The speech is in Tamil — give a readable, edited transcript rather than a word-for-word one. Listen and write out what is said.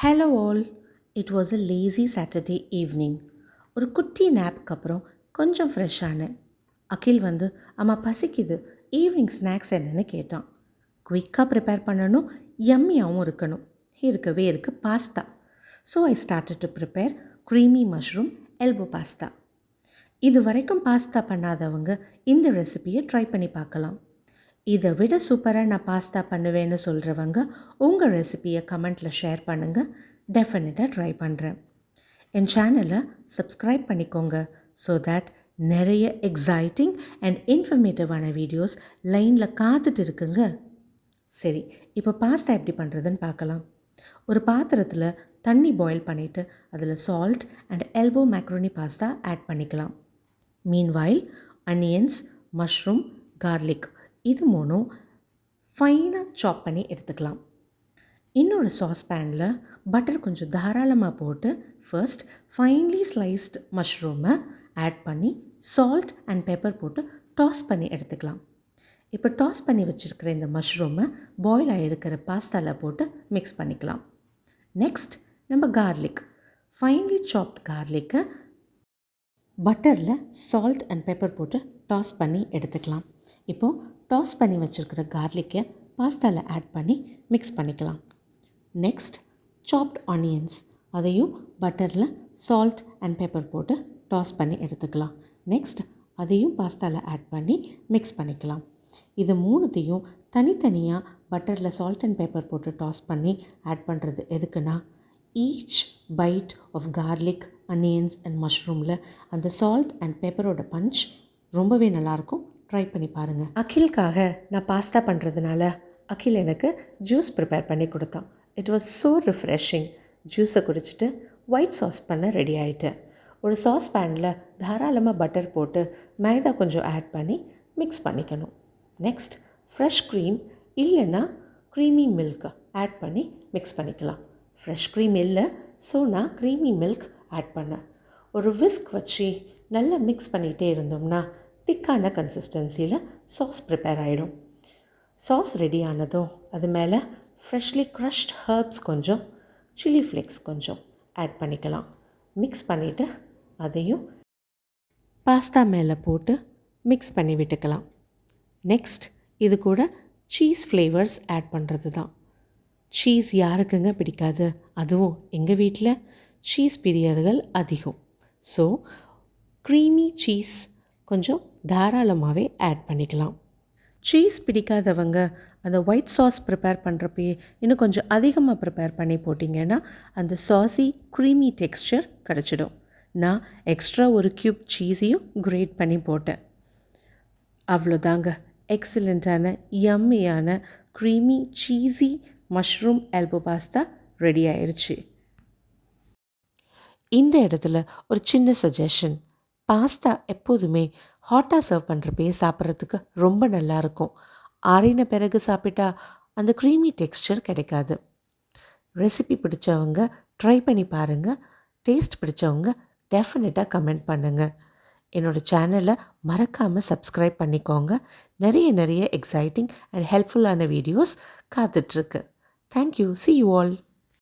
Hello all. It was a lazy Saturday evening. ஒரு குட்டி நேப்புக்கு அப்புறம் கொஞ்சம் ஃப்ரெஷ் ஆனேன். அகில் வந்து அம்மா பசிக்குது, ஈவினிங் ஸ்நாக்ஸ் என்னன்னு கேட்டான். குயிக்காக ப்ரிப்பேர் பண்ணணும், யம்மியாகவும் இருக்கணும். இருக்கவே இருக்கு pasta. So I started to prepare creamy mushroom elbow pasta. இது வரைக்கும் பாஸ்தா பண்ணாதவங்க இந்த ரெசிபியை ட்ரை பண்ணி பார்க்கலாம். இதை விட சூப்பராக நான் பாஸ்தா பண்ணுவேன்னு சொல்கிறவங்க உங்கள் ரெசிபியை கமெண்ட்டில் ஷேர் பண்ணுங்கள். டெஃபினட்டாக ட்ரை பண்ணுறேன். என் சேனலை சப்ஸ்கிரைப் பண்ணிக்கோங்க ஸோ தட் நிறைய எக்ஸைட்டிங் அண்ட் இன்ஃபர்மேட்டிவான வீடியோஸ் லைனில் காத்துட்டு இருக்குங்க. சரி, இப்போ பாஸ்தா எப்படி பண்ணுறதுன்னு பார்க்கலாம். ஒரு பாத்திரத்தில் தண்ணி பாயில் பண்ணிவிட்டு அதில் salt and elbow macaroni pasta add பண்ணிக்கலாம். மீன்வைல் அனியன்ஸ், மஷ்ரூம், கார்லிக் இது மூணும் ஃபைனாக சாப் பண்ணி எடுத்துக்கலாம். இன்னொரு சாஸ் பேனில் பட்டர் கொஞ்சம் தாராளமாக போட்டு ஃபர்ஸ்ட் ஃபைன்லி ஸ்லைஸ்டு மஷ்ரூமை ஆட் பண்ணி சால்ட் அண்ட் பெப்பர் போட்டு டாஸ் பண்ணி எடுத்துக்கலாம். இப்போ டாஸ் பண்ணி வச்சுருக்கிற இந்த மஷ்ரூமை பாயில் ஆகிருக்கிற பாஸ்தாவில் போட்டு மிக்ஸ் பண்ணிக்கலாம். நெக்ஸ்ட் நம்ம கார்லிக், ஃபைன்லி சாப்ட் கார்லிக்கை பட்டரில் சால்ட் அண்ட் பெப்பர் போட்டு டாஸ் பண்ணி எடுத்துக்கலாம். இப்போது டாஸ் பண்ணி வச்சுருக்கிற கார்லிக்கை பாஸ்தாவில் ஆட் பண்ணி மிக்ஸ் பண்ணிக்கலாம். நெக்ஸ்ட் சாப்ட் ஆனியன்ஸ், அதையும் பட்டரில் சால்ட் அண்ட் பெப்பர் போட்டு டாஸ் பண்ணி எடுத்துக்கலாம். நெக்ஸ்ட் அதையும் பாஸ்தாவில் ஆட் பண்ணி மிக்ஸ் பண்ணிக்கலாம். இது மூணுத்தையும் தனித்தனியாக பட்டரில் சால்ட் அண்ட் பெப்பர் போட்டு டாஸ் பண்ணி ஆட் பண்ணுறது எதுக்குன்னா, each bite of garlic, onions and மஷ்ரூமில் அந்த சால்ட் அண்ட் பெப்பரோட பஞ்ச் ரொம்பவே நல்லாயிருக்கும். ட்ரை பண்ணி பாருங்கள். அகிலுக்காக நான் பாஸ்தா பண்ணுறதுனால அகில் எனக்கு ஜூஸ் ப்ரிப்பேர் பண்ணி கொடுத்தான். It was so refreshing. ஜூஸை குடிச்சிட்டு ஒயிட் சாஸ் பண்ண ரெடி ஆகிட்டேன். ஒரு சாஸ் பேனில் தாராளமாக பட்டர் போட்டு மைதா கொஞ்சம் ஆட் பண்ணி மிக்ஸ் பண்ணிக்கணும். நெக்ஸ்ட் ஃப்ரெஷ் க்ரீம் இல்லைன்னா க்ரீமி மில்க் ஆட் பண்ணி மிக்ஸ் பண்ணிக்கலாம். ஃப்ரெஷ் க்ரீம் இல்லை, ஸோ நான் க்ரீமி மில்க் ஆட் பண்ணேன். ஒரு விஸ்க் வச்சு நல்லா மிக்ஸ் பண்ணிகிட்டே இருந்தோம்னா திக்கான கன்சிஸ்டன்சியில் சாஸ் ப்ரிப்பேர் ஆகிடும். சாஸ் ரெடி ஆனதும் அது மேலே ஃப்ரெஷ்லி க்ரஷ்ட் ஹர்ப்ஸ் கொஞ்சம், சில்லி ஃப்ளேக்ஸ் கொஞ்சம் ஆட் பண்ணிக்கலாம். மிக்ஸ் பண்ணிவிட்டு அதையும் பாஸ்தா மேலே போட்டு மிக்ஸ் பண்ணி விட்டுக்கலாம். நெக்ஸ்ட் இது கூட சீஸ் ஃப்ளேவர்ஸ் ஆட் பண்ணுறது தான். சீஸ் யாருக்குங்க பிடிக்காது? அதுவும் எங்கள் வீட்டில் சீஸ் பிரியர்கள் அதிகம். ஸோ க்ரீமி சீஸ் கொஞ்சம் தாராளமாகவே ஆட் பண்ணிக்கலாம். சீஸ் பிடிக்காதவங்க அந்த ஒயிட் சாஸ் ப்ரிப்பேர் பண்ணுறப்பயே இன்னும் கொஞ்சம் அதிகமாக ப்ரிப்பேர் பண்ணி போட்டிங்கன்னா அந்த சாஸி க்ரீமி டெக்ஸ்சர் கிடச்சிடும். நான் எக்ஸ்ட்ரா ஒரு க்யூப் சீஸையும் கிரேட் பண்ணி போட்டேன். அவ்வளோதாங்க, எக்ஸலண்ட்டான யம்மியான creamy cheesy mushroom elbow pasta ready ஆயிடுச்சு. இந்த இடத்துல ஒரு சின்ன சஜஷன். பாஸ்தா எப்போதுமே ஹாட்டாக சர்வ் பண்ணுறப்பே சாப்பிட்றதுக்கு ரொம்ப நல்லாயிருக்கும். ஆறின பிறகு சாப்பிட்டா அந்த க்ரீமி டெக்ஸ்சர் கிடைக்காது. ரெசிபி பிடிச்சவங்க ட்ரை பண்ணி பாருங்கள். டேஸ்ட் பிடிச்சவங்க டெஃபினட்டாக கமெண்ட் பண்ணுங்கள். என்னோடய சேனலை மறக்காமல் சப்ஸ்கிரைப் பண்ணிக்கோங்க. நிறைய எக்ஸைட்டிங் அண்ட் ஹெல்ப்ஃபுல்லான வீடியோஸ் காத்துட்ருக்கு. தேங்க்யூ. See you all.